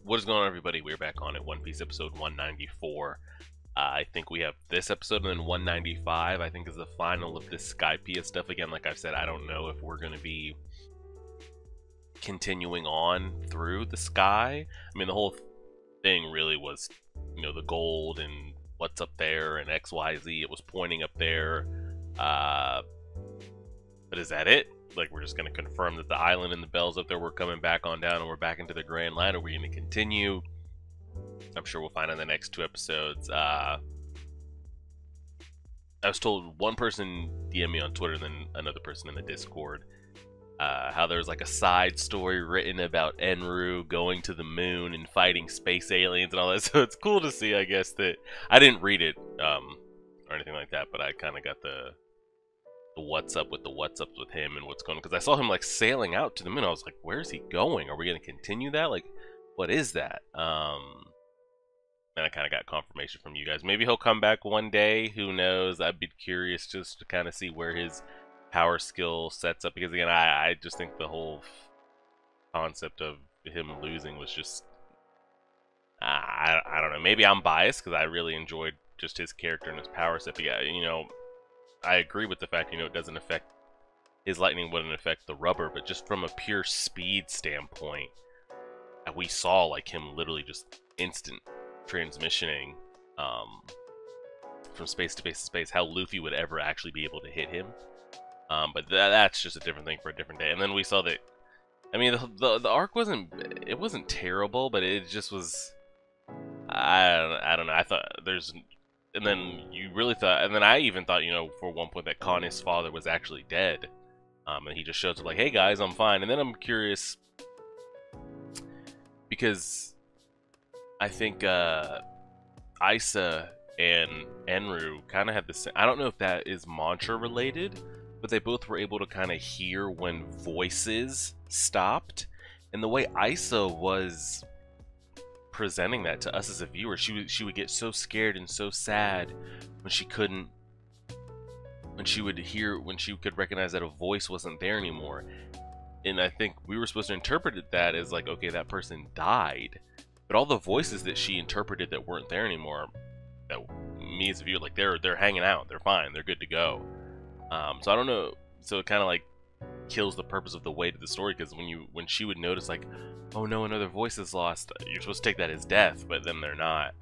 What is going on, everybody? We're back on it. One Piece episode 194. I think we have this episode, and then 195, I think, is the final of this Skypiea stuff. Again, like I've said, I don't know if we're going to be continuing on through the Sky. I mean, the whole thing really was, the gold and what's up there and XYZ. It was pointing up there. But is that it? Like, we're just going to confirm that the island and the bells up there, we're coming back on down and we're back into the Grand Line? Are we going to continue? I'm sure we'll find in the next two episodes. I was told one person DM me on Twitter, then another person in the Discord, how there's like a side story written about Enru going to the moon and fighting space aliens and all that. So it's cool to see, I guess, that I didn't read it or anything like that, but I kind of got the what's up with him and what's going on, because I saw him like sailing out to the moon. I was like, where's he going? Are we going to continue that? Like, what is that? And I kind of got confirmation from you guys. Maybe he'll come back one day. Who knows? I'd be curious just to kind of see where his power skill sets up, because again, I just think the whole concept of him losing was just I don't know. Maybe I'm biased because I really enjoyed just his character and his power set. But yeah, I agree with the fact, it doesn't affect, his lightning wouldn't affect the rubber, but just from a pure speed standpoint, we saw like him literally just instant transmissioning from space to space to space, how Luffy would ever actually be able to hit him. But that's just a different thing for a different day. And then we saw that, I mean, the arc wasn't terrible, but it just was, I don't know, I thought and then you really thought, and then I even thought, for one point that Connie's father was actually dead. And he just shows up like, hey guys, I'm fine. And then I'm curious, because I think Isa and Enru kind of had the same, I don't know if that is mantra related, but they both were able to kind of hear when voices stopped. And the way Isa was presenting that to us as a viewer, she would get so scared and so sad when she could recognize that a voice wasn't there anymore. And I think we were supposed to interpret that as like, okay, that person died, but all the voices that she interpreted that weren't there anymore, that me as a viewer, like they're hanging out, they're fine, they're good to go. So I don't know, so it kind of like kills the purpose of the weight of the story, because when she would notice like, oh no, another voice is lost, you're supposed to take that as death, but then they're not.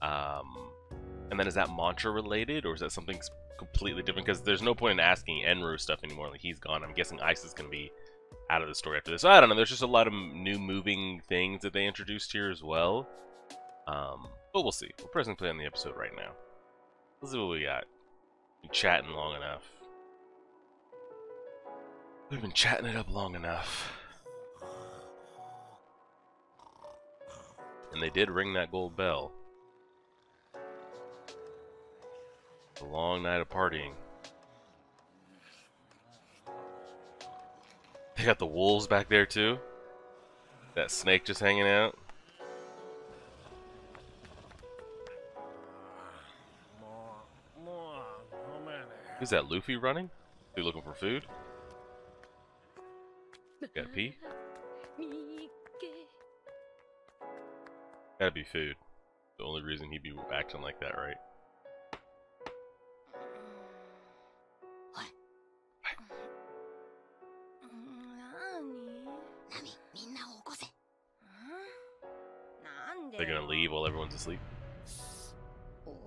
And then is that mantra related, or is that something completely different? Because there's no point in asking Enru stuff anymore, like he's gone. I'm guessing Isa's gonna be out of the story after this. So I don't know, there's just a lot of new moving things that they introduced here as well. But we'll see. We're pressing play on the episode right now. Let's see what we got. Been chatting long enough. We've been chatting it up long enough. And they did ring that gold bell. A long night of partying. They got the wolves back there too. That snake just hanging out. Who's that, Luffy running? He looking for food? Gotta pee? Gotta be food. The only reason he'd be acting like that, right? They're gonna leave while everyone's asleep. Oh!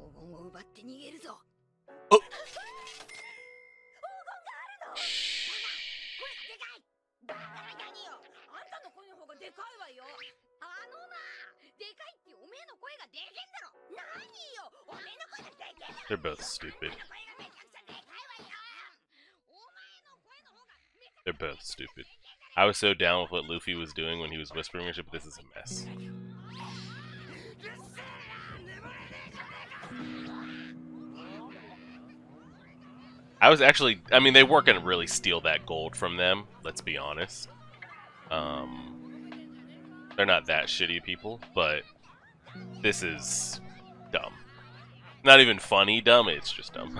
They're both stupid. They're both stupid. I was so down with what Luffy was doing when he was whispering and shit, but this is a mess. I was actually, I mean, they weren't gonna really steal that gold from them, let's be honest. They're not that shitty people, but this is dumb. Not even funny dumb, it's just dumb.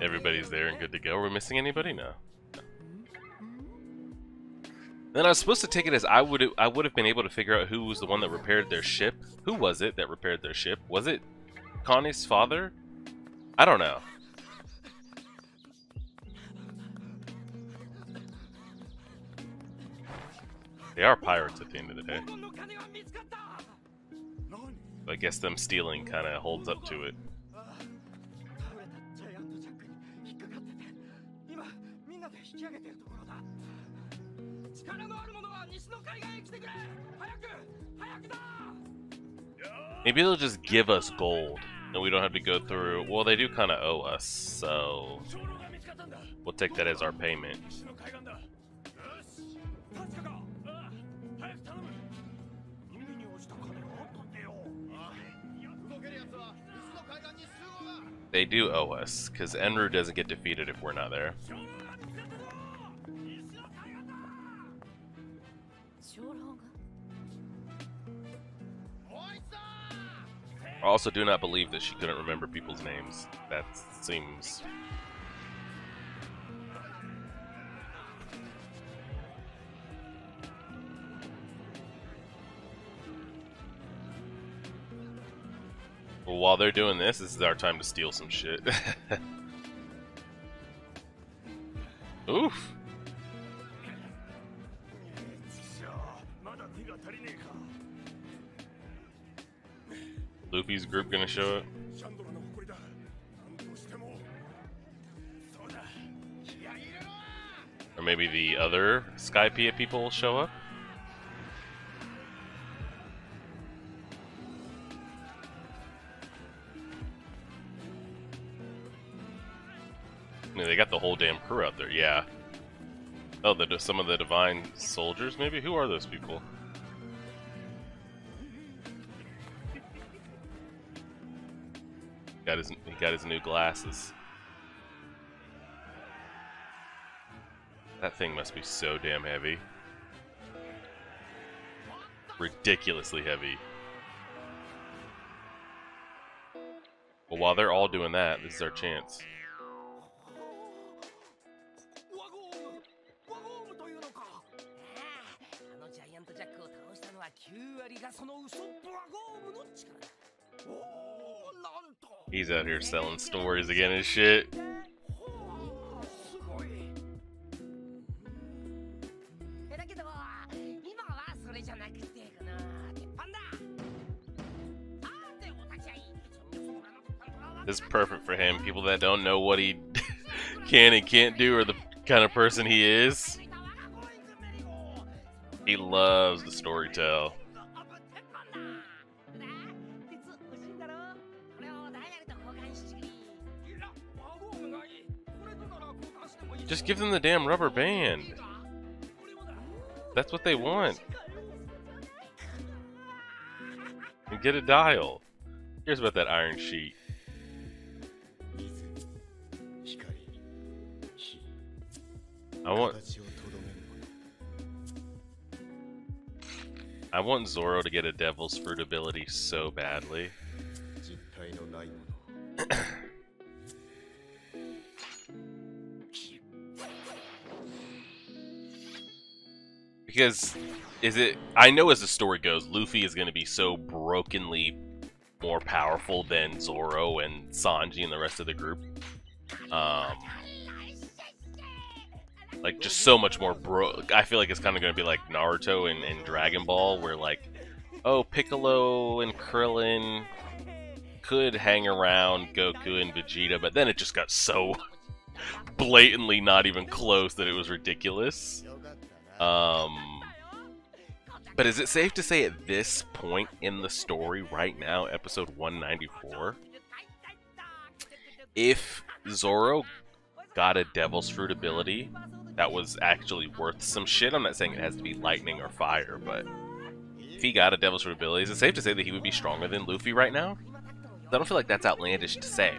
Everybody's there and good to go. Are we missing anybody? No. Then I was supposed to take it as I would have been able to figure out who was the one that repaired their ship. Who was it that repaired their ship? Was it Connie's father? I don't know. They are pirates at the end of the day. I guess them stealing kind of holds up to it. Maybe they'll just give us gold, and we don't have to go through... Well, they do kind of owe us, so... We'll take that as our payment. They do owe us, because Enru doesn't get defeated if we're not there. I also do not believe that she couldn't remember people's names. That seems... Well, while they're doing this is our time to steal some shit. Oof! Luffy's group gonna show up? Or maybe the other Skypiea people will show up? I mean, they got the whole damn crew out there, yeah. Oh, some of the divine soldiers, maybe? Who are those people? He got his new glasses. That thing must be so damn heavy. Ridiculously heavy. Well, while they're all doing that, this is our chance. He's out here selling stories again and shit. This is perfect for him. People that don't know what he can and can't do or the kind of person he is. He loves the storytell. Just give them the damn rubber band. That's what they want. And get a dial. Here's about that iron sheet. I want Zoro to get a Devil's Fruit ability so badly. Because, I know as the story goes, Luffy is going to be so brokenly more powerful than Zoro and Sanji and the rest of the group. Like, just so much more I feel like it's kind of going to be like Naruto and Dragon Ball, where like, oh, Piccolo and Krillin could hang around Goku and Vegeta, but then it just got so blatantly not even close that it was ridiculous. But is it safe to say at this point in the story right now, episode 194, if Zoro got a Devil's Fruit ability that was actually worth some shit, I'm not saying it has to be lightning or fire, but if he got a Devil's Fruit ability, is it safe to say that he would be stronger than Luffy right now? I don't feel like that's outlandish to say.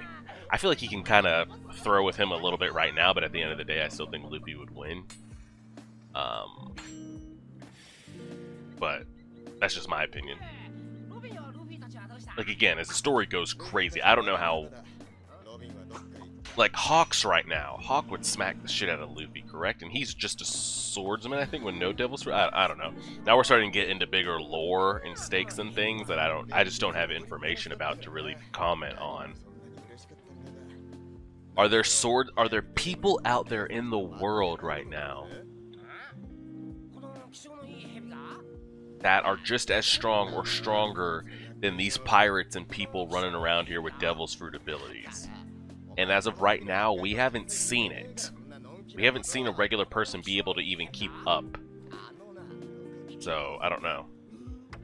I feel like he can kind of throw with him a little bit right now, but at the end of the day, I still think Luffy would win. But that's just my opinion. Like, again, as the story goes crazy, I don't know how like Hawk's right now. Hawk would smack the shit out of Luffy, correct? And he's just a swordsman, I think, with no devil's fruit. I don't know. Now we're starting to get into bigger lore and stakes and things that I just don't have information about to really comment on. Are there people out there in the world right now that are just as strong or stronger than these pirates and people running around here with devil's fruit abilities? And as of right now, we haven't seen it. We haven't seen a regular person be able to even keep up. So, I don't know.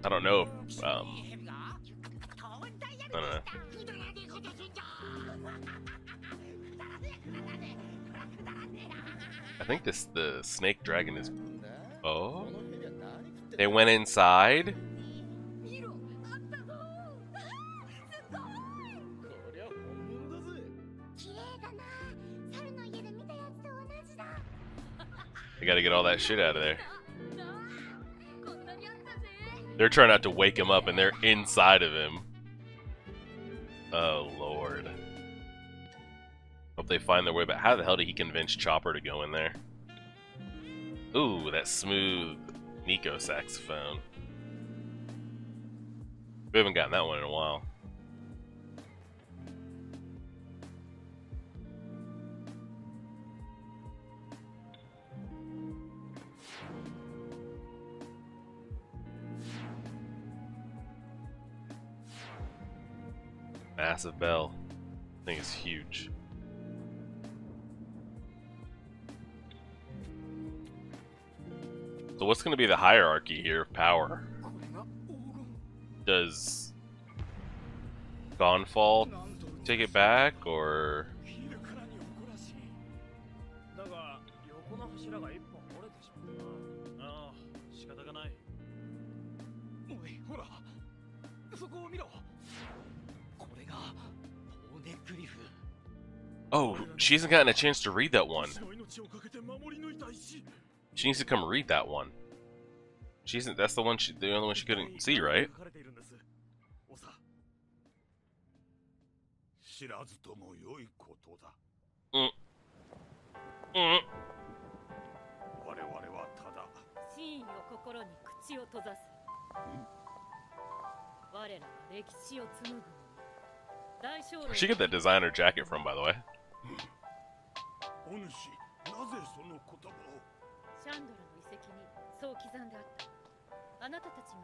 I don't know if, I don't know. I think the snake dragon is... Oh? They went inside? I gotta get all that shit out of there. They're trying not to wake him up and they're inside of him. Oh, Lord. Hope they find their way back. How the hell did he convince Chopper to go in there? Ooh, that smooth Nico saxophone. We haven't gotten that one in a while. Massive bell. I think it's huge. So what's going to be the hierarchy here of power? Does Gonfall take it back, or... Oh, she hasn't gotten a chance to read that one. She needs to come read that one. She isn't. That's the one. The only one she couldn't see, right? Mm. Mm. Where'd she get that designer jacket from, by the way? シャンドラの遺跡にそう刻んであった。あなたたちが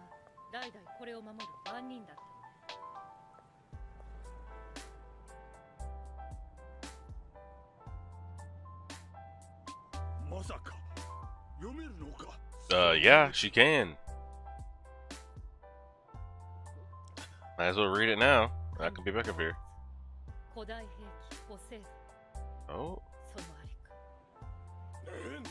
代々これを守る番人だったのね。まさか読めるのか? Yeah, she can. Might as well read it now. I can be back up here. Oh.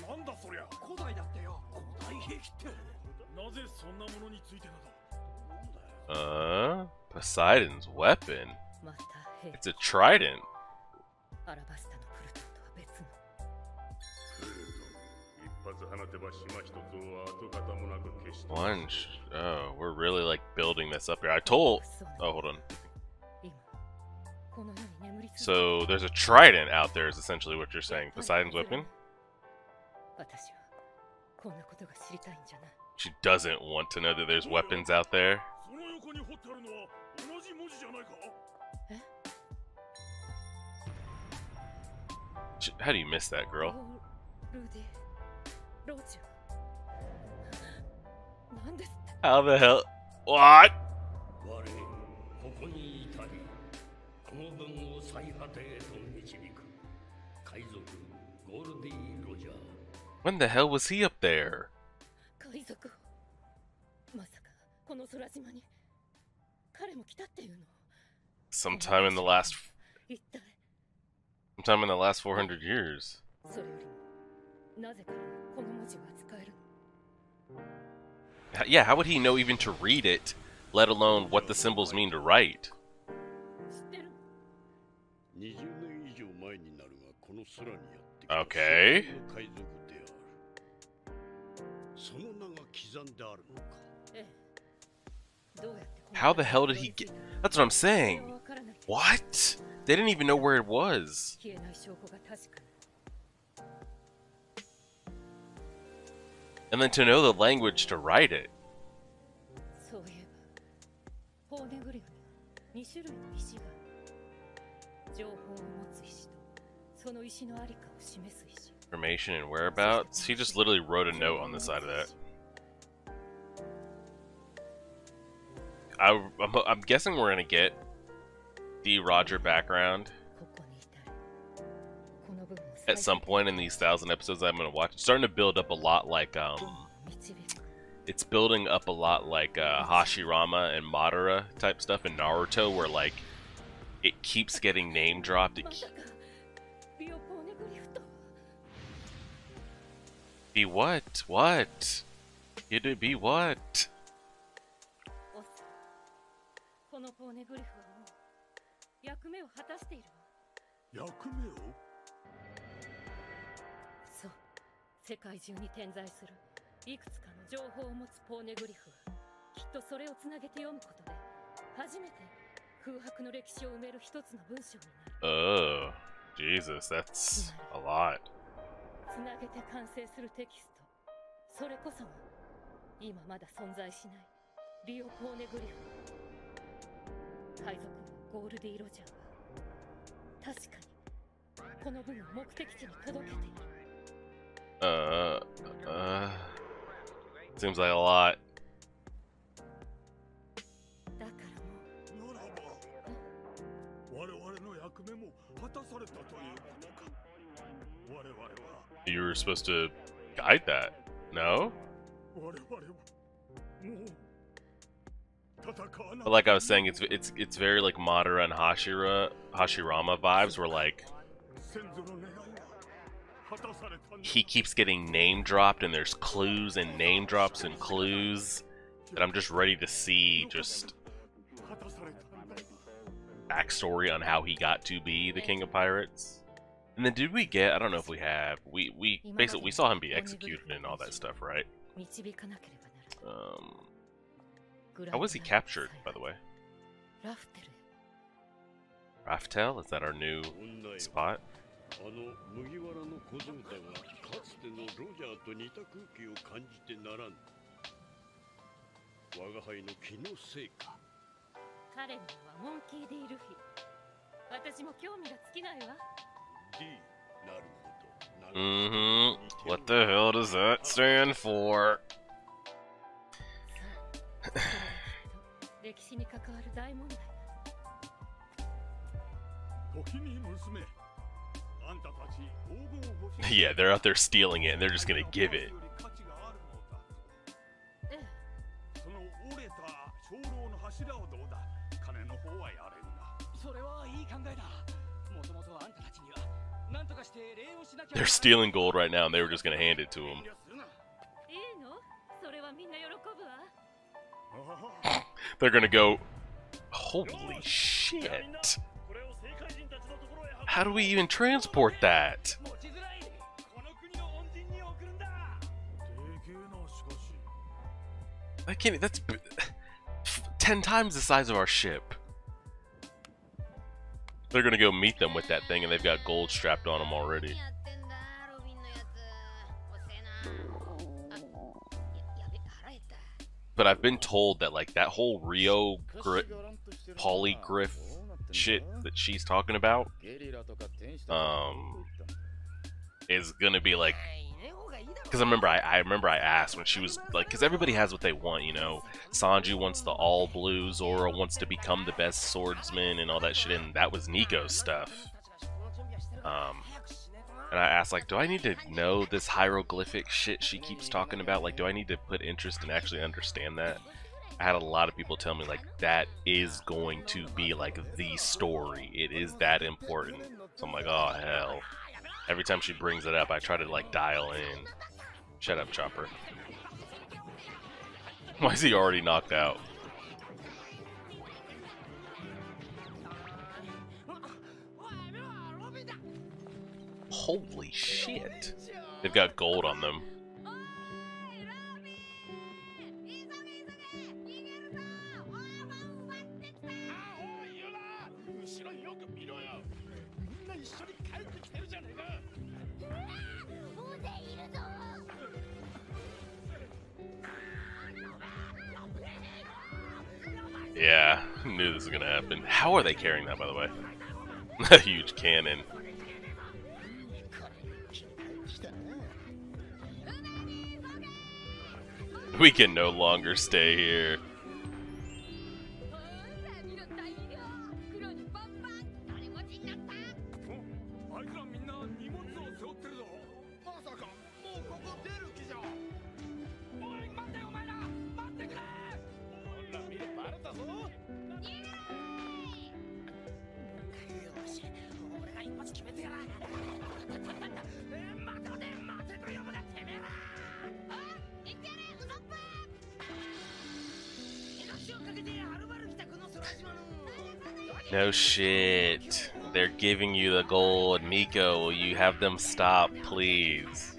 なんだそりゃ。古代だってよ。古代兵器って。なぜそんなものについてなど。Poseidon's weapon. It's a trident. アラバスタのプルトンとは別の。一発放てば島一つを跡形もなく消して。One. Oh, we're really like building this up here. I told. Oh, hold on. So there's a trident out there. Is essentially what you're saying. Poseidon's weapon. She doesn't want to know that there's weapons out there. How do you miss that, girl? How the hell? What? When the hell was he up there? Sometime in the last 400 years. Yeah, how would he know even to read it, let alone what the symbols mean to write? Okay. How the hell did he get... That's what I'm saying. What? They didn't even know where it was. And then to know the language to write it. Information and whereabouts. He just literally wrote a note on the side of that. I'm guessing we're gonna get the Roger background at some point in these 1,000 episodes I'm gonna watch. It's starting to build up a lot like it's building up a lot like Hashirama and Madara type stuff in Naruto, where like it keeps getting name dropped. Be what? What? It'd be what? Oh, Jesus, that's a lot. Seems like a lot. You were supposed to guide that, no? But like I was saying, it's very like Madara and Hashirama vibes, where like he keeps getting name dropped, and there's clues and name drops and clues that I'm just ready to see just backstory on how he got to be the King of Pirates. And then did we get, I don't know if we have, we basically we saw him be executed and all that stuff, right? How was he captured, by the way? Raftel? Is that our new spot? What the hell does that stand for? Yeah, they're out there stealing it, and they're just gonna give it. They're stealing gold right now, and they were just gonna hand it to him. They're gonna go, holy shit! How do we even transport that? I can't. That's 10 times the size of our ship. They're gonna go meet them with that thing, and they've got gold strapped on them already. But I've been told that like that whole Rio polygriff shit that she's talking about is gonna be like, because I remember I asked when she was like, because everybody has what they want, you know. Sanji wants the all blue, Zoro wants to become the best swordsman and all that shit, and that was Nico's stuff. And I asked, like, do I need to know this hieroglyphic shit she keeps talking about? Like, do I need to put interest and actually understand that? I had a lot of people tell me, like, that is going to be, like, the story. It is that important. So I'm like, oh, hell. Every time she brings it up, I try to, like, dial in. Shut up, Chopper. Why is he already knocked out? Holy shit. They've got gold on them. Yeah, knew this was gonna happen. How are they carrying that, by the way? A huge cannon. We can no longer stay here. No shit. They're giving you the gold. Miko, will you have them stop, please?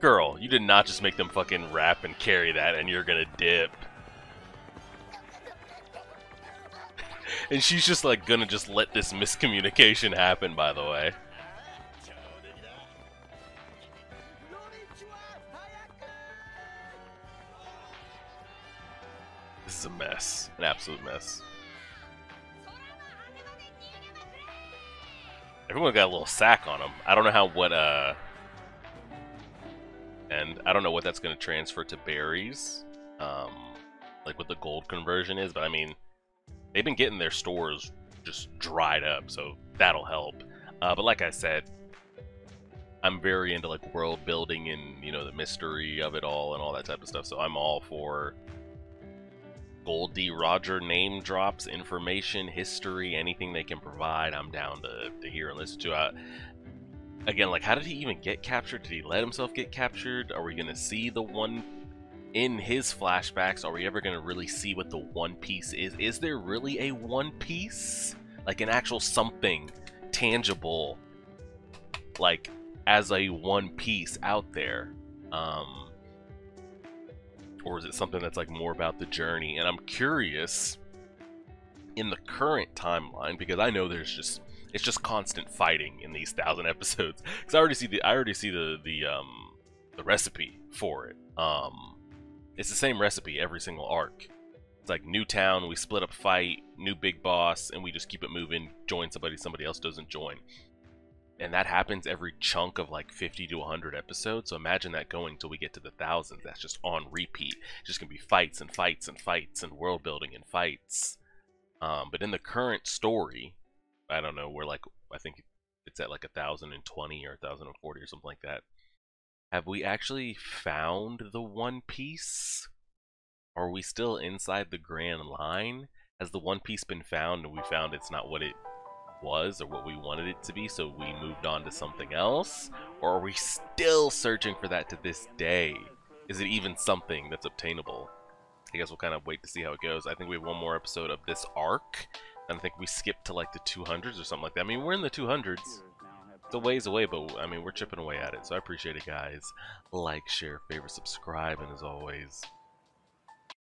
Girl, you did not just make them fucking rap and carry that and you're gonna dip. And she's just like gonna just let this miscommunication happen, by the way. This is a mess. An absolute mess. Everyone got a little sack on them. I don't know and I don't know what that's going to transfer to berries, like what the gold conversion is, but I mean, they've been getting their stores just dried up, so that'll help. But like I said, I'm very into like world building and, you know, the mystery of it all and all that type of stuff, so I'm all for Gold D. Roger name drops, information, history, anything they can provide, I'm down to hear and listen to. Again, like, how did he even get captured? Did he let himself get captured? Are we going to see the one in his flashbacks? Are we ever going to really see what the One Piece is? Is there really a One Piece? Like, an actual something tangible, like, as a One Piece out there? Or is it something that's, like, more about the journey? And I'm curious, in the current timeline, because I know there's just... it's just constant fighting in these 1,000 episodes. Because I already see the recipe for it. It's the same recipe every single arc. It's like new town, we split up fight, new big boss, and we just keep it moving. Join somebody else doesn't join. And that happens every chunk of like 50 to 100 episodes. So imagine that going till we get to the thousands. That's just on repeat. It's just gonna be fights and fights and fights and world building and fights. But in the current story, I don't know, we're like, I think it's at like 1,020 or 1,040 or something like that. Have we actually found the One Piece? Are we still inside the Grand Line? Has the One Piece been found and we found it's not what it was or what we wanted it to be, so we moved on to something else? Or are we still searching for that to this day? Is it even something that's obtainable? I guess we'll kind of wait to see how it goes. I think we have one more episode of this arc. And I think we skipped to like the 200s or something like that. I mean, we're in the 200s. It's a ways away, but I mean, we're chipping away at it. So I appreciate it, guys. Like, share, favorite, subscribe, and as always,